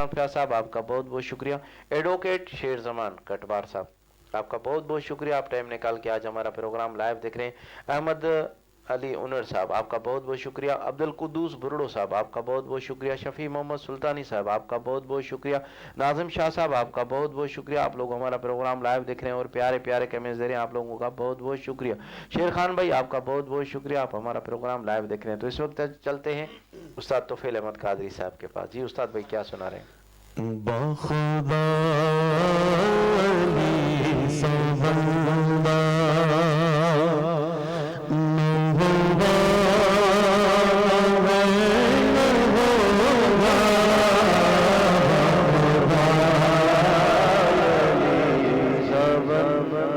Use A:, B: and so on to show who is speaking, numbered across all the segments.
A: फिया साहब आपका बहुत बहुत शुक्रिया। एडवोकेट शेर जमान कटवार साहब आपका बहुत बहुत शुक्रिया, आप टाइम निकाल के आज हमारा प्रोग्राम लाइव देख रहे हैं। अहमद अली उनर साहब आपका बहुत बहुत शुक्रिया। अब्दुल कुद्दूस बुरडो साहब आपका बहुत बहुत शुक्रिया। शफी मोहम्मद सुल्तानी साहब आपका बहुत बहुत शुक्रिया। नाजिम शाह साहब आपका बहुत बहुत शुक्रिया, आप लोग हमारा प्रोग्राम लाइव देख रहे हैं और प्यारे प्यारे कमेंट्स दे रहे हैं, आप लोगों का बहुत बहुत शुक्रिया। शेर खान भाई आपका बहुत बहुत शुक्रिया, आप हमारा प्रोग्राम लाइव देख रहे हैं। तो इस वक्त चलते हैं उस्ताद तोफील अहमद कादरी साहब के पास। जी उस्ताद भाई क्या सुना रहे हैं?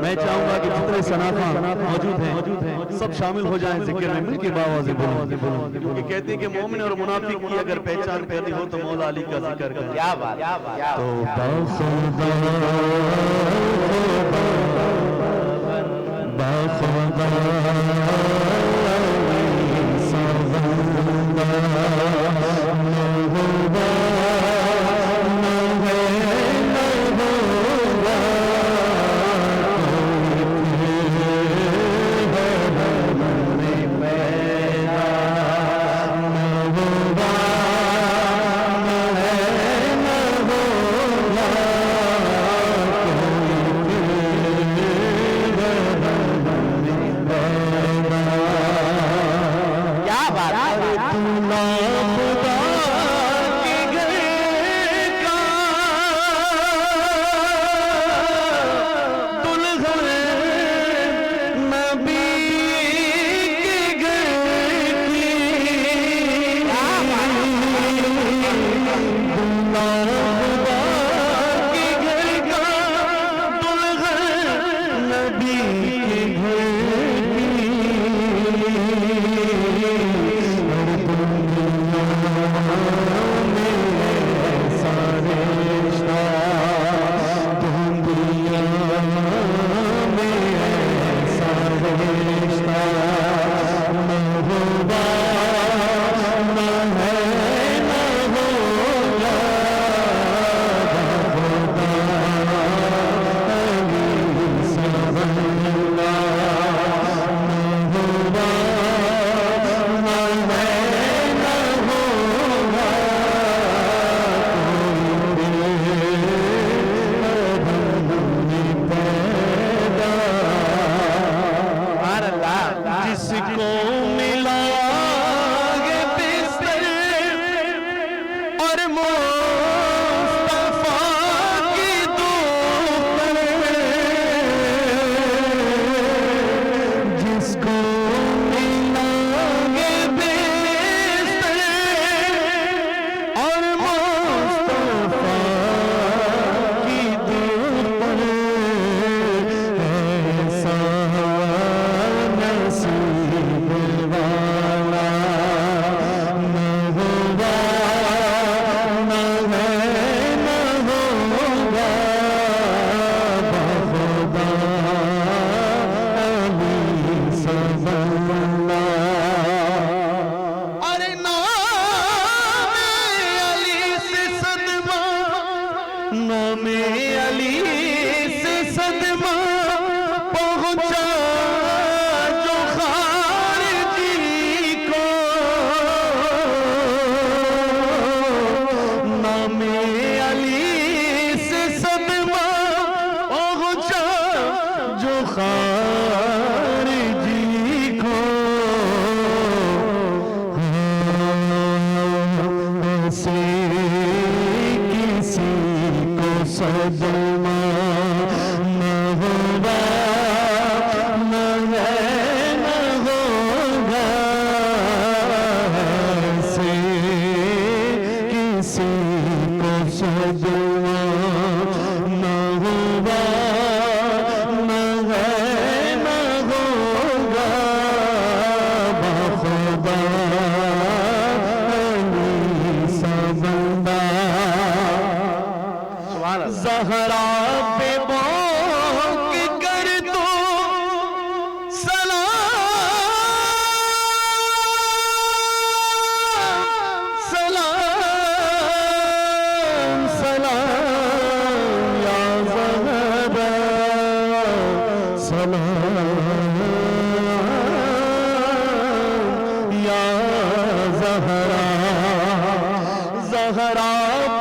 B: मैं चाहूंगा कि जितने सनाखा मौजूद हैं सब शामिल हो जाएं जिक्र में, मिलके बावाज़े बोलो, क्योंकि कहते हैं कि मोमिन और मुनाफिक की अगर पहचान करनी हो तो मौला अली का जिक्र करें।
A: क्या बात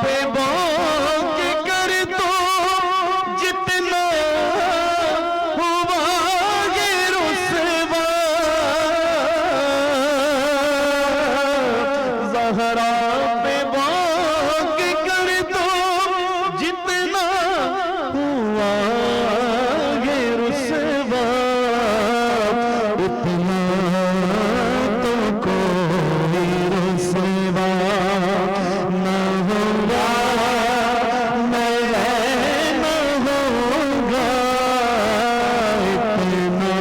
B: पे बात कर तो जितना हुआ ये रुसवा, ज़हरा पे बात कर तो जितना हुआ ये रुसवा, उतना तो कोई रुसवा न होगा, न होगा, इतना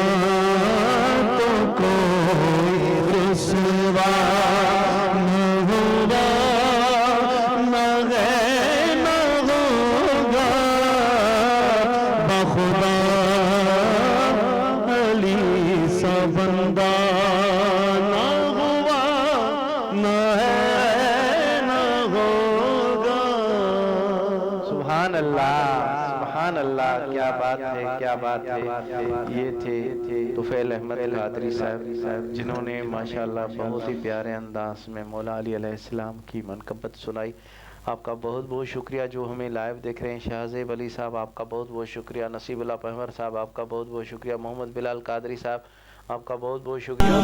B: तो कोई रुसवा न होगा, न होगा, बखुदा अली सा बंदा न हुआ, न होगा।
A: सुभान अल्लाह, सुभान अल्लाह, क्या बात है, क्या बात है। ये थे तुफैल अहमद कादरी साहब, जिन्होंने माशाअल्लाह बहुत ही प्यारे अंदाज में मौला अली अलैहिस्सलाम की मनकबत सुनाई। आपका बहुत बहुत शुक्रिया जो हमें लाइव देख रहे हैं। शाहज़ेब अली साहब आपका बहुत बहुत शुक्रिया। नसीबुल्लाह पहवर साहब आपका बहुत बहुत शुक्रिया। मोहम्मद बिलाल कादरी साहब आपका बहुत बहुत शुक्रिया।